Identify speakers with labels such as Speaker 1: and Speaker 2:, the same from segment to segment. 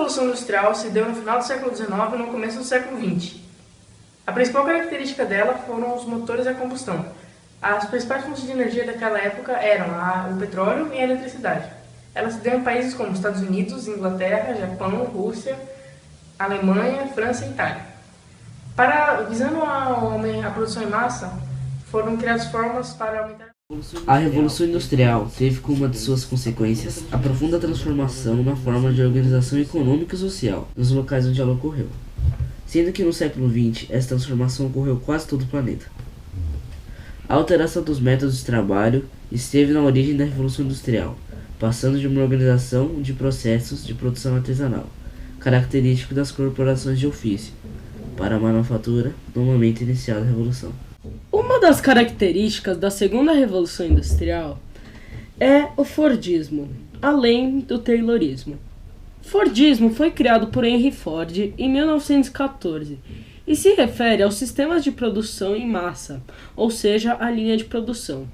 Speaker 1: Revolução Industrial se deu no final do século XIX e no começo do século XX. A principal característica dela foram os motores a combustão. As principais fontes de energia daquela época eram o petróleo e a eletricidade. Ela se deu em países como Estados Unidos, Inglaterra, Japão, Rússia, Alemanha, França e Itália. Visando a produção em massa, foram criadas formas para aumentar.
Speaker 2: A Revolução Industrial teve como uma de suas consequências a profunda transformação na forma de organização econômica e social nos locais onde ela ocorreu, sendo que no século XX essa transformação ocorreu quase todo o planeta. A alteração dos métodos de trabalho esteve na origem da Revolução Industrial, passando de uma organização de processos de produção artesanal, característico das corporações de ofício, para a manufatura no momento inicial da Revolução.
Speaker 3: Uma das características da segunda Revolução Industrial é o Fordismo, além do Taylorismo. Fordismo foi criado por Henry Ford em 1914 e se refere aos sistemas de produção em massa, ou seja, a linha de produção.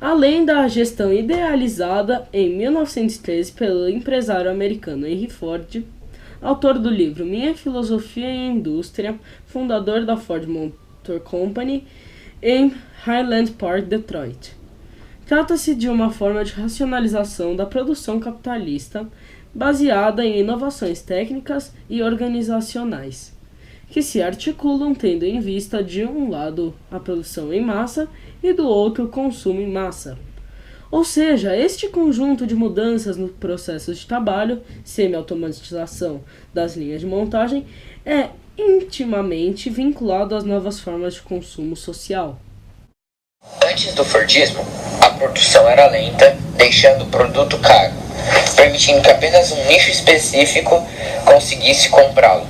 Speaker 3: Além da gestão idealizada em 1913 pelo empresário americano Henry Ford, autor do livro Minha Filosofia em Indústria, fundador da Ford Motor Company em Highland Park, Detroit. Trata-se de uma forma de racionalização da produção capitalista baseada em inovações técnicas e organizacionais, que se articulam tendo em vista de um lado a produção em massa e do outro o consumo em massa. Ou seja, este conjunto de mudanças no processo de trabalho, semi-automatização das linhas de montagem, é intimamente vinculado às novas formas de consumo social.
Speaker 4: Antes do Fordismo, a produção era lenta, deixando o produto caro, permitindo que apenas um nicho específico conseguisse comprá-lo.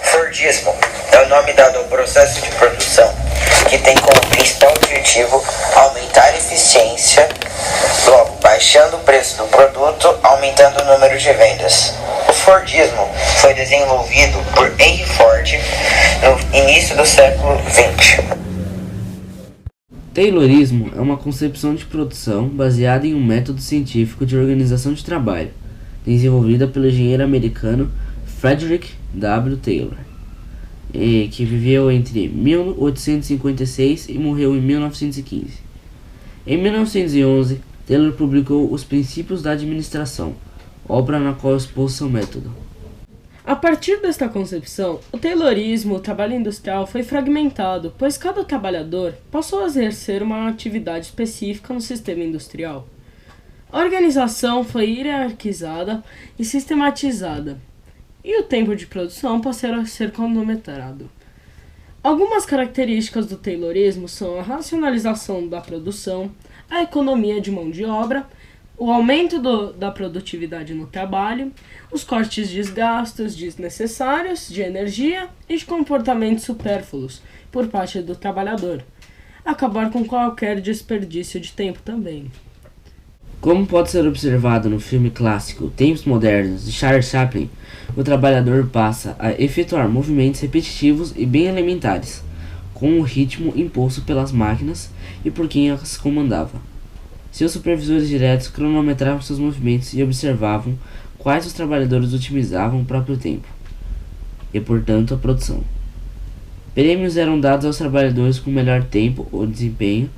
Speaker 4: Fordismo é o nome dado ao processo de produção, que tem como principal objetivo aumentar a eficiência, logo baixando o preço do produto, aumentando o número de vendas. O Fordismo foi desenvolvido por Henry Ford no início do século XX.
Speaker 2: Taylorismo é uma concepção de produção baseada em um método científico de organização de trabalho, desenvolvida pelo engenheiro americano Frederick W. Taylor, que viveu entre 1856 e morreu em 1915. Em 1911, Taylor publicou Os Princípios da Administração, obra na qual expôs seu método.
Speaker 3: A partir desta concepção, o Taylorismo, o trabalho industrial, foi fragmentado, pois cada trabalhador passou a exercer uma atividade específica no sistema industrial. A organização foi hierarquizada e sistematizada, e o tempo de produção passou a ser cronometrado. Algumas características do Taylorismo são a racionalização da produção, a economia de mão de obra, o aumento da produtividade no trabalho, os cortes de gastos desnecessários de energia e de comportamentos supérfluos por parte do trabalhador, acabar com qualquer desperdício de tempo também.
Speaker 2: Como pode ser observado no filme clássico Tempos Modernos de Charles Chaplin, o trabalhador passa a efetuar movimentos repetitivos e bem elementares, com o ritmo imposto pelas máquinas e por quem as comandava. Seus supervisores diretos cronometravam seus movimentos e observavam quais os trabalhadores otimizavam o próprio tempo, e portanto a produção. Prêmios eram dados aos trabalhadores com melhor tempo ou desempenho,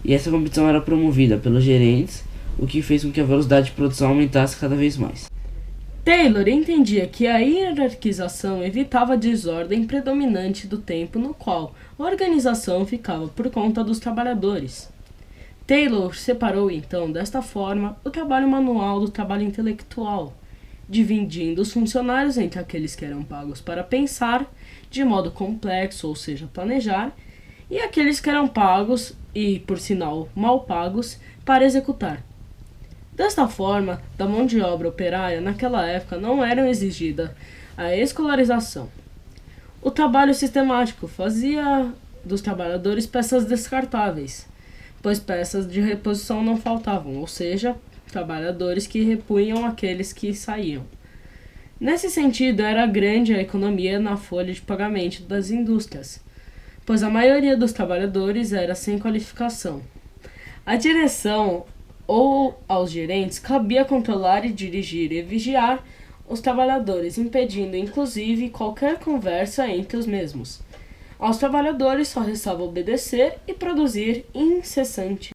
Speaker 2: e essa competição era promovida pelos gerentes, o que fez com que a velocidade de produção aumentasse cada vez mais.
Speaker 3: Taylor entendia que a hierarquização evitava a desordem predominante do tempo no qual a organização ficava por conta dos trabalhadores. Taylor separou então desta forma o trabalho manual do trabalho intelectual, dividindo os funcionários entre aqueles que eram pagos para pensar de modo complexo, ou seja, planejar, e aqueles que eram pagos, e por sinal mal pagos, para executar. Desta forma, da mão de obra operária naquela época não era exigida a escolarização. O trabalho sistemático fazia dos trabalhadores peças descartáveis, pois peças de reposição não faltavam, ou seja, trabalhadores que repunham aqueles que saíam. Nesse sentido, era grande a economia na folha de pagamento das indústrias, pois a maioria dos trabalhadores era sem qualificação. A direção ou aos gerentes cabia controlar e dirigir e vigiar os trabalhadores, impedindo inclusive qualquer conversa entre os mesmos. Aos trabalhadores só restava obedecer e produzir incessante